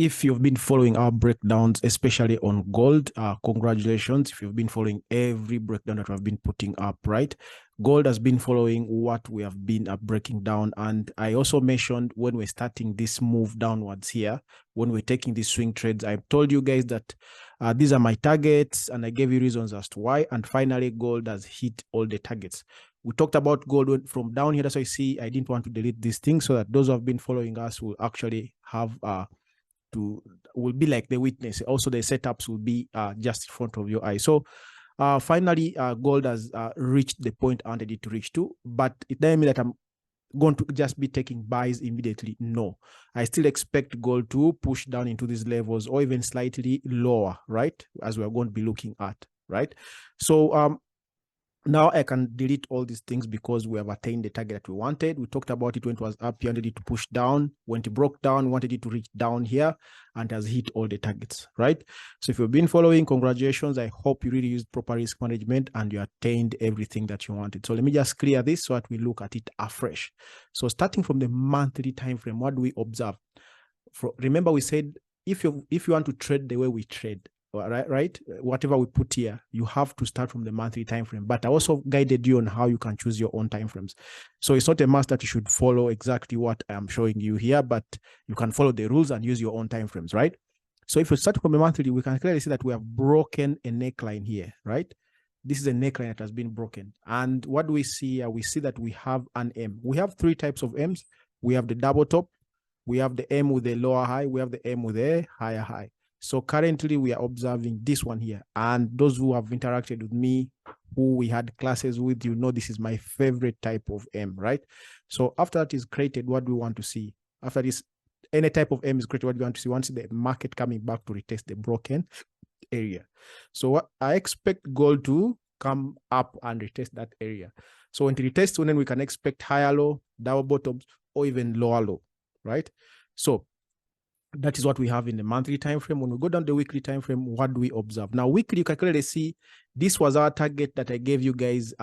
if you've been following our breakdowns, especially on gold, congratulations. If you've been following every breakdown that we've been putting up, right? Gold has been following what we have been breaking down. And I also mentioned when we're starting this move downwards here, when we're taking these swing trades, I told you guys that these are my targets, and I gave you reasons as to why. And finally, gold has hit all the targets. We talked about gold from down here. That's why you see I didn't want to delete these things so that those who have been following us will actually have will be like the witness. Also, the setups will be just in front of your eye. So finally, gold has reached the point I wanted it to reach to, but it doesn't mean that I'm going to just be taking buys immediately. No, I still expect gold to push down into these levels or even slightly lower, right? As we're going to be looking at, right? So now I can delete all these things because we have attained the target that we wanted. We talked about it when it was up, you wanted it to push down. When it broke down, wanted it to reach down here and has hit all the targets, right? So if you've been following, congratulations. I hope you really used proper risk management and you attained everything that you wanted. So let me just clear this so that we look at it afresh. So starting from the monthly time frame, what do we observe? Remember we said if you want to trade the way we trade, right, whatever we put here, you have to start from the monthly time frame. But I also guided you on how you can choose your own time frames. So it's not a must that you should follow exactly what I'm showing you here, but you can follow the rules and use your own time frames, right? So if you start from the monthly, we can clearly see that we have broken a neckline here, right? This is a neckline that has been broken. And what do we see here? We see that we have an M. We have three types of M's. We have the double top, we have the M with the lower high, we have the M with a higher high. So currently we are observing this one here. And those who have interacted with me, who we had classes with, you know this is my favorite type of M, right? So after that is created, what do we want to see? After this, any type of M is created, what do we want to see? We want to see the market coming back to retest the broken area. So what I expect gold to come up and retest that area. So when it retests, then we can expect higher low, double bottoms, or even lower low, right? So that is what we have in the monthly time frame. When we go down the weekly time frame, what do we observe? Now, weekly, you can clearly see this was our target that I gave you guys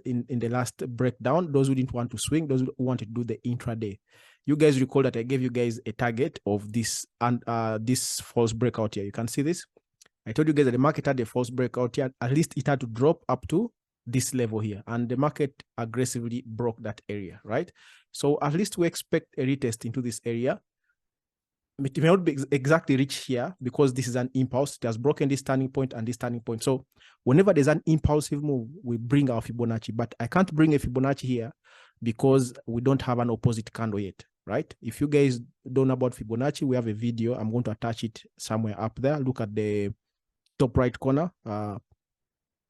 in the last breakdown. Those who didn't want to swing, those who wanted to do the intraday. You guys recall that I gave you guys a target of this and this false breakout here. You can see this. I told you guys that the market had a false breakout here. At least it had to drop up to this level here, and the market aggressively broke that area, right? So at least we expect a retest into this area. It may not be exactly reach here because this is an impulse. It has broken this turning point and this turning point. So whenever there's an impulsive move, we bring our Fibonacci. But I can't bring a Fibonacci here because we don't have an opposite candle yet, right? If you guys don't know about Fibonacci, we have a video. I'm going to attach it somewhere up there. Look at the top right corner.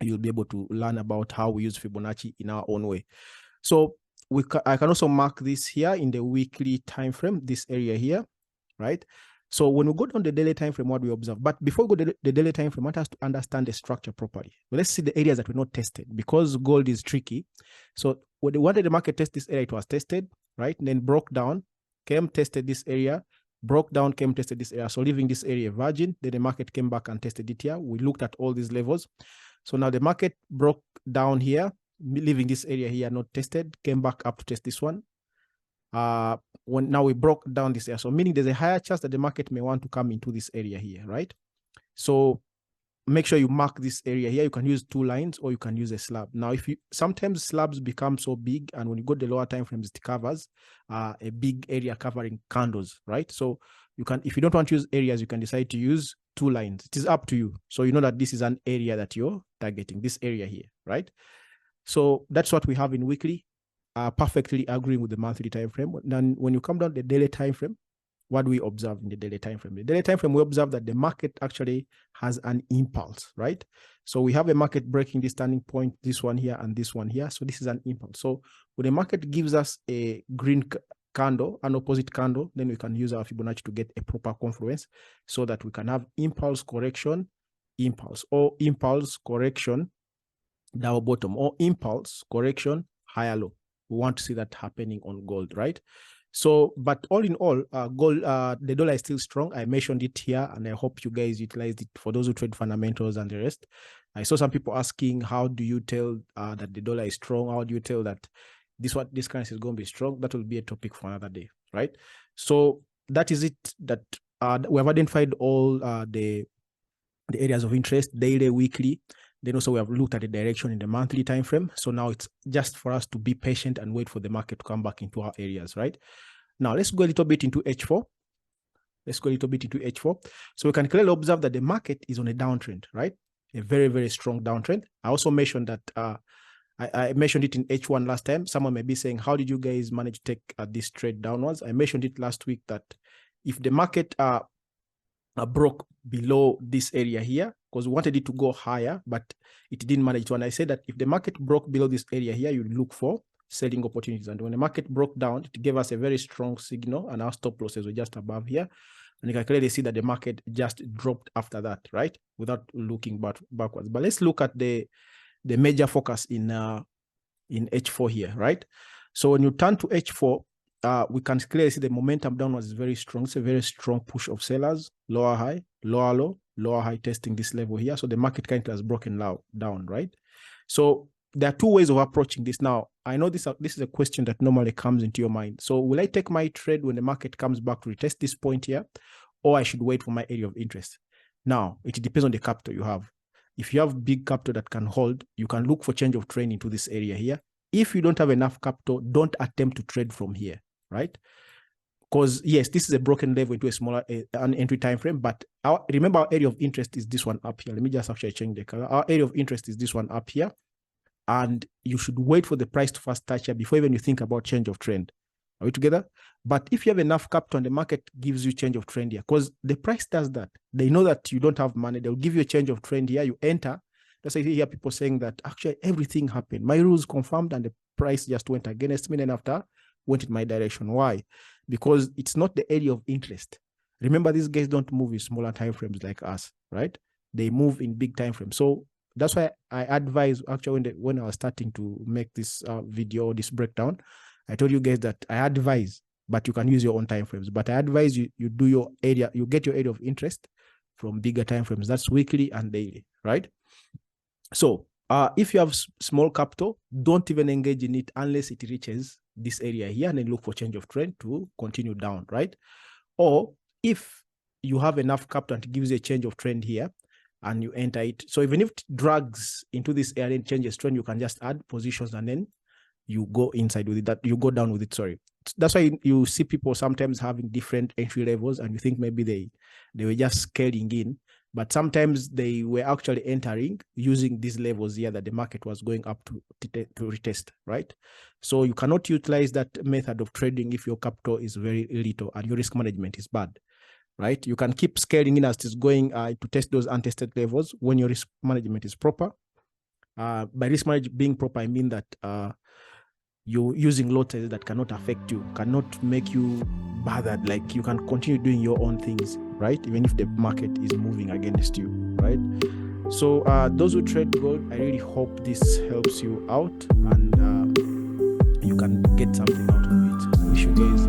You'll be able to learn about how we use Fibonacci in our own way. So I can also mark this here in the weekly time frame, this area here, right? So when we go down the daily time frame, what we observe. But before we go to the daily time frame, I want us to understand the structure properly. But let's see the areas that were not tested because gold is tricky. So when they wanted the market test this area, it was tested, right? And then broke down, came tested this area, broke down, came tested this area. So leaving this area virgin, then the market came back and tested it here. We looked at all these levels. So now the market broke down here, leaving this area here not tested, came back up to test this one. When now we broke down this area, so meaning there's a higher chance that the market may want to come into this area here, right? So make sure you mark this area here. You can use 2 lines or you can use a slab. Now, sometimes slabs become so big, and when you go to the lower time frames, it covers a big area covering candles, right? So you can, if you don't want to use areas, you can decide to use 2 lines. It is up to you. So you know that this is an area that you're targeting, this area here, right? So that's what we have in weekly. Perfectly agreeing with the monthly time frame. Then when you come down the daily time frame, what do we observe in the daily time frame? The daily time frame, we observe that the market actually has an impulse, right? So we have a market breaking this turning point, this one here and this one here. So this is an impulse. So when the market gives us a green candle, an opposite candle, then we can use our Fibonacci to get a proper confluence so that we can have impulse correction, impulse, or impulse correction, double bottom, or impulse correction, higher low. We want to see that happening on gold, right? So, but all in all, gold, the dollar is still strong. I mentioned it here, and I hope you guys utilized it for those who trade fundamentals and the rest. I saw some people asking, how do you tell that the dollar is strong? How do you tell that this currency is going to be strong? That will be a topic for another day, right? So that is it that we have identified all the areas of interest, daily, weekly. Then also we have looked at the direction in the monthly time frame. So now it's just for us to be patient and wait for the market to come back into our areas, right? Now let's go a little bit into H4. So we can clearly observe that the market is on a downtrend, right? A very, very strong downtrend. I also mentioned that I mentioned it in H1 last time. Someone may be saying, how did you guys manage to take this trade downwards? I mentioned it last week that if the market broke below this area here, because we wanted it to go higher, but it didn't manage to. And I said that if the market broke below this area here, you look for selling opportunities. And when the market broke down, it gave us a very strong signal, and our stop losses were just above here. And you can clearly see that the market just dropped after that, right? Without looking backwards. But let's look at the major focus in H4 here, right? So when you turn to H4, we can clearly see the momentum downwards is very strong. It's a very strong push of sellers, lower high, lower low, lower high testing this level here. So the market currently has broken down, right? So there are two ways of approaching this. Now, I know this is a question that normally comes into your mind. So will I take my trade when the market comes back to retest this point here, or I should wait for my area of interest? Now, it depends on the capital you have. If you have big capital that can hold, you can look for change of trend into this area here. If you don't have enough capital, don't attempt to trade from here, right? Because yes, this is a broken level into a smaller an entry time frame, but remember our area of interest is this one up here. Let me just actually change the color. Our area of interest is this one up here, and you should wait for the price to first touch here before even you think about change of trend. Are we together? But if you have enough capital and the market gives you change of trend here, because the price does that. They know that you don't have money. They'll give you a change of trend here. You enter. That's why you hear people saying that actually everything happened. My rules confirmed and the price just went against me, and after went in my direction. Why? Because it's not the area of interest. Remember, these guys don't move in smaller time frames like us, right? They move in big time frames. So that's why I advise, actually, when I was starting to make this video, this breakdown, I told you guys that I advise, but you can use your own time frames. But I advise you do your area, you get your area of interest from bigger time frames. That's weekly and daily, right? So if you have small capital, don't even engage in it unless it reaches this area here, and then look for change of trend to continue down, right? Or if you have enough capital and it gives you a change of trend here and you enter it. So even if it drags into this area and changes trend, you can just add positions and then you go inside with it, that you go down with it, sorry. That's why you see people sometimes having different entry levels and you think maybe they were just scaling in, but sometimes they were actually entering using these levels here that the market was going up to retest, right? So you cannot utilize that method of trading if your capital is very little and your risk management is bad, right? You can keep scaling in as it's going to test those untested levels when your risk management is proper. By risk management being proper, I mean that you're using lots that cannot affect you, cannot make you bothered. Like you can continue doing your own things, right? Even if the market is moving against you, right? So those who trade gold, I really hope this helps you out and you can get something out of it. I wish you guys